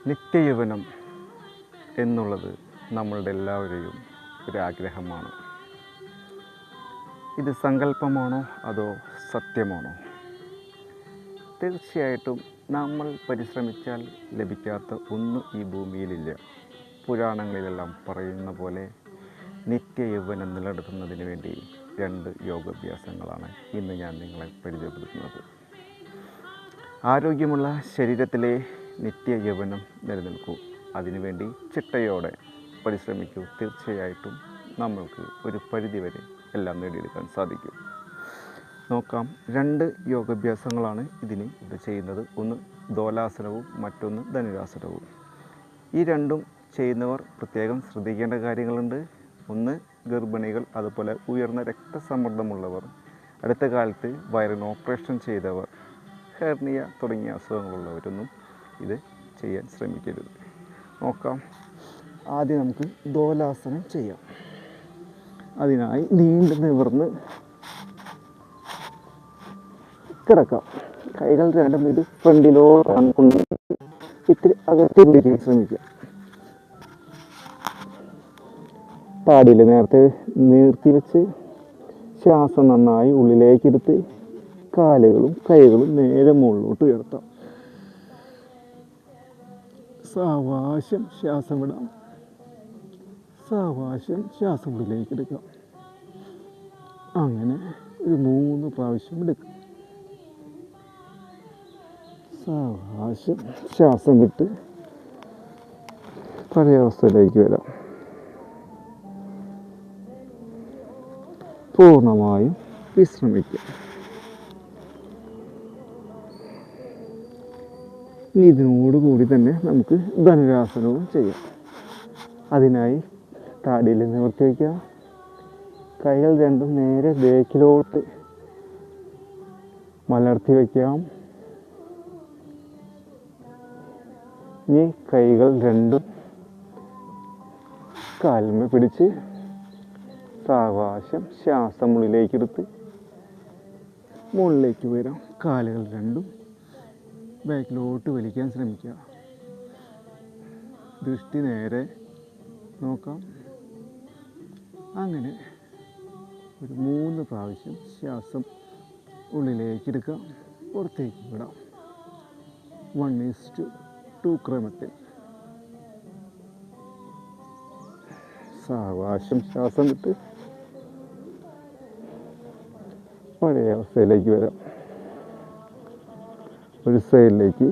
നിത്യയൗവനം എന്നുള്ളത് നമ്മളുടെ എല്ലാവരുടെയും ഒരാഗ്രഹമാണ്. ഇത് സങ്കല്പമാണോ അതോ സത്യമാണോ? തീർച്ചയായിട്ടും നമ്മൾ പരിശ്രമിച്ചാൽ ലഭിക്കാത്ത ഒന്നും ഈ ഭൂമിയിലില്ല. പുരാണങ്ങളിലെല്ലാം പറയുന്ന പോലെ നിത്യയൗവനം നിലനിർത്തുന്നതിന് വേണ്ടി 2 യോഗാഭ്യാസങ്ങളാണ് ഇന്ന് ഞാൻ നിങ്ങളെ പരിചയപ്പെടുത്തുന്നത്. ആരോഗ്യമുള്ള ശരീരത്തിലെ നിത്യയൗവനം നിലനിൽക്കൂ. അതിനുവേണ്ടി ചിട്ടയോടെ പരിശ്രമിക്കൂ. തീർച്ചയായിട്ടും നമ്മൾക്ക് ഒരു പരിധിവരെ എല്ലാം നേടിയെടുക്കാൻ സാധിക്കും. നോക്കാം. 2 യോഗാഭ്യാസങ്ങളാണ് ഇവിടെ ചെയ്യുന്നത്. ഒന്ന് ദോലാസനവും മറ്റൊന്ന് ധനുരാസനവും. ഈ രണ്ടും ചെയ്യുന്നവർ പ്രത്യേകം ശ്രദ്ധിക്കേണ്ട കാര്യങ്ങളുണ്ട്. ഒന്ന് ഗർഭിണികൾ, അതുപോലെ ഉയർന്ന രക്തസമ്മർദ്ദമുള്ളവർ, അടുത്ത കാലത്ത് വയറിന് ഓപ്പറേഷൻ ചെയ്തവർ, ഹെർണിയ തുടങ്ങിയ അസുഖങ്ങളുള്ളവരൊന്നും ഇത് ചെയ്യാൻ ശ്രമിക്കരുത്. നോക്കാം. ആദ്യം നമുക്ക് ദോലാസനം ചെയ്യാം. അതിനായി നീണ്ടു നിവർന്ന് കിടക്കാം. കൈകൾ രണ്ടും ഇത് ഫ്രണ്ടിലോട്ടാണ് കൊണ്ട് ഇത്തിരി അകത്തി പിടിക്കാൻ ശ്രമിക്കുക. താടിയിൽ നേരത്തെ നീർത്തി വെച്ച് ശ്വാസം നന്നായി ഉള്ളിലേക്കെടുത്ത് കാലുകളും കൈകളും നേരെ മുകളിലോട്ട് ഉയർത്താം. സാവകാശം ശ്വാസം വിടാം. സാവകാശം ശ്വാസം ഉള്ളിലേക്ക് എടുക്കാം. അങ്ങനെ ഒരു 3 പ്രാവശ്യം എടുക്കാം. സാവകാശം ശ്വാസം വിട്ട് പഴയ അവസ്ഥയിലേക്ക് വരാം. പൂർണ്ണമായും വിശ്രമിക്കുക. ഇനി ഇതിനോടുകൂടി തന്നെ നമുക്ക് ധനുരാസനവും ചെയ്യാം. അതിനായി താടിയിൽ നിവർത്തി വയ്ക്കുക. കൈകൾ രണ്ടും നേരെ ബേക്കിലോട്ട് മലർത്തി വയ്ക്കാം. ഇനി കൈകൾ രണ്ടും കാലിന്മേൽ പിടിച്ച് സാവകാശം ശ്വാസം ഉള്ളിലേക്കെടുത്ത് മുകളിലേക്ക് വരാം. കാലുകൾ രണ്ടും ബാക്കിലോട്ട് വലിക്കാൻ ശ്രമിക്കുക. ദൃഷ്ടി നേരെ നോക്കാം. അങ്ങനെ ഒരു 3 പ്രാവശ്യം ശ്വാസം ഉള്ളിലേക്ക് എടുക്കാം, പുറത്തേക്ക് വിടാം. 1:2 ക്രമത്തിൽ സാവകാശം ശ്വാസം വിട്ട് പഴയ അവസ്ഥയിലേക്ക് വരാം. ഒരു സൈഡിലേക്ക്